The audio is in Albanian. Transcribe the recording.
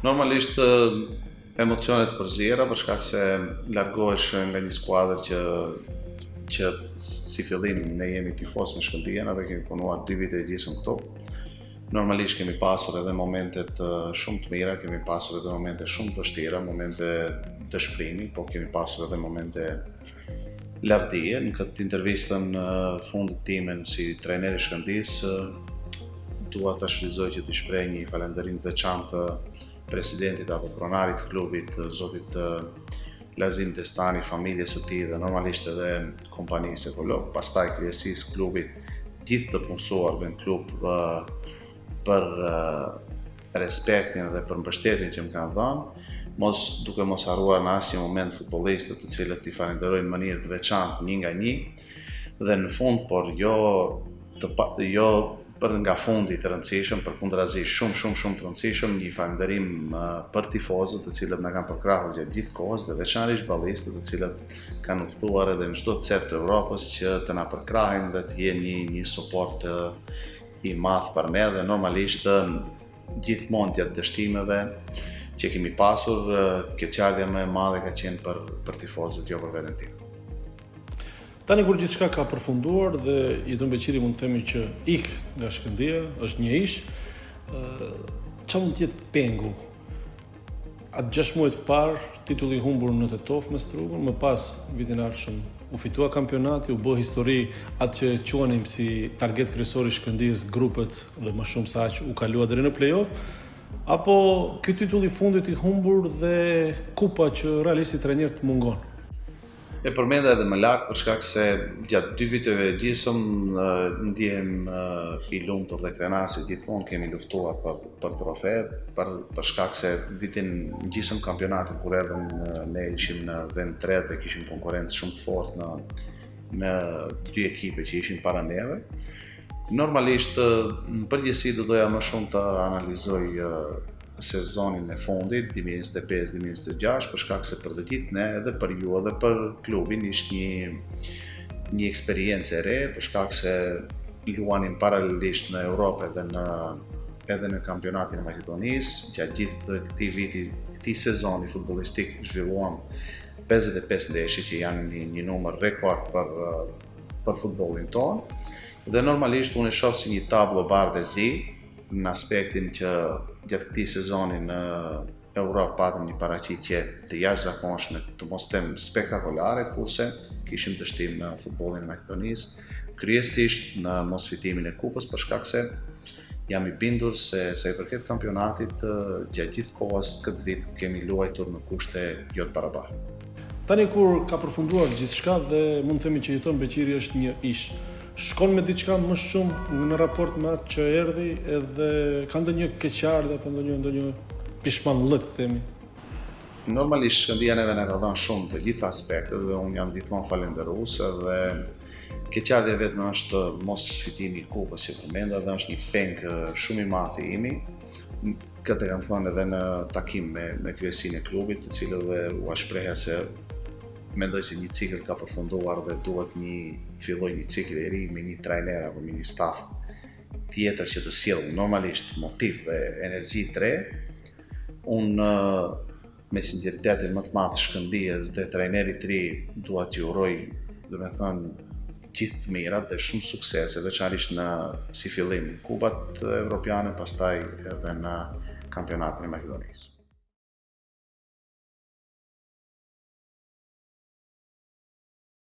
Normalisht emocionet përzjera për shkak se largohesh nga një skuadër që si fillim ne jemi tifoz me Shkëndijën dhe kemi punuar 2 vite e gjysmë këtu. Normalisht kemi pasur edhe momentet shumë të mira, kemi pasur edhe momente shumë të vështira, momente dëshpërimi, po kemi pasur edhe momente lavdije. Në këtë intervistën fundit timen si trajneri i Shkëndijës, dua ta shfrytëzoj që t'i shpreh një falënderim të veçantë presidentit apo pronarit të klubit, zotit Lazim Destani, familjes së tij dhe normalisht edhe kompanisë ekolog, pastaj kryesisë klubit, gjithë të punësuarve në klub për respektin dhe për mbështetjen që më kanë dhënë, duke mos harruar në asnjë moment futbollistët të cilët i falenderoj në mënyrë të veçantë një nga një, dhe në fund, por jo për nga fundi të rëndësishëm, përkundrazi shumë të rëndësishëm, një falënderim për tifozët të cilët na kanë përkrahur gjatë gjithë kohës dhe veçanërisht ballistët të cilët kanë udhëtuar edhe në çdo cep të Evropës që të na përkrahin dhe të jenë një suport i madh për ne dhe normalisht gjithmonë gjatë dështimeve që kemi pasur, keqardhja më e madhe ka qenë për tifozët, jo për veten tim. Tani kur gjithçka ka përfunduar dhe Jetën Beqiri mund të themi që ik nga Shkëndija, është një ish, çfarë mund të jetë pengu? Atë 6 muaj të parë, titulli i humbur në Tetov me Strugun, më pas vitin e ardhshëm u fitua kampionati, u bë histori atë që quanim si target kryesor i Shkëndijës, grupet dhe më shumë se aq u kalua deri në play-off, apo ky titull i fundit i humbur dhe kupa që realisht i trajner të mungon? E përmenda edhe më lart për shkak se gjatë 2 viteve e gjysëm ndihem i lumtur dhe krenar se gjithmonë kemi luftuar për trofe, për shkak se vitin gjysmë kampionatin kur erdhëm ne ishim në vend 3 dhe kishim konkurrencë shumë të fortë në 2 ekipe që ishin para neve. Normalisht në përgjithësi do doja më shumë të analizoj sezonin e fundit 2025-2026 për shkak se për të gjithë ne edhe për ju edhe për klubin ishte një eksperiencë e re për shkak se luanim paralelisht në Europë edhe në kampionatin e Maqedonisë. Gjatë gjithë këtij sezoni futbollistik zhvilluam 55 ndeshje që janë një numër rekord për futbollin tonë dhe normalisht unë e shoh si një tablo bardhëzi në aspektin që gjatë këtij sezoni në Europë patëm një paraqitje të jashtëzakonshme, të mos them spektakolare, kurse kishim dështim në futbollin e Maqedonisë, kryesisht në mosfitimin e kupës për shkak se jam i bindur se sa i përket kampionatit gjatë gjithë kohës këtë vit kemi luajtur në kushte jo të barabarta. Tani kur ka përfunduar gjithçka dhe mund të themi që Jetën Beqiri është një ish, shkon me diçka më shumë në raport me atë që erdhi edhe ka ndonjë keqardhje apo ndonjë pishmallëk themi? Normalisht Shkëndija neve na ka dhënë shumë të gjitha aspektet dhe unë jam gjithmonë falënderues dhe keqardhja vetëm është mos fitimi i kupës që përmenda dhe është një peng shumë i madh i imi. Këtë kam thënë edhe në takim me kryesinë e klubit, të cilët dhe u shprehja se mendoj se një cikël ka përfunduar dhe duhet filloj një cikël i ri me një trajner apo me një staf tjetër që të sjellë normalisht motiv dhe energji të re. Unë me sinqeritetin më të madh Shkëndijës dhe trajnerit të ri dua t'ju uroj, domethënë gjithë të mirat dhe shumë suksese, veçanërisht si fillim kupat evropiane, pastaj edhe në kampionatin e Maqedonisë.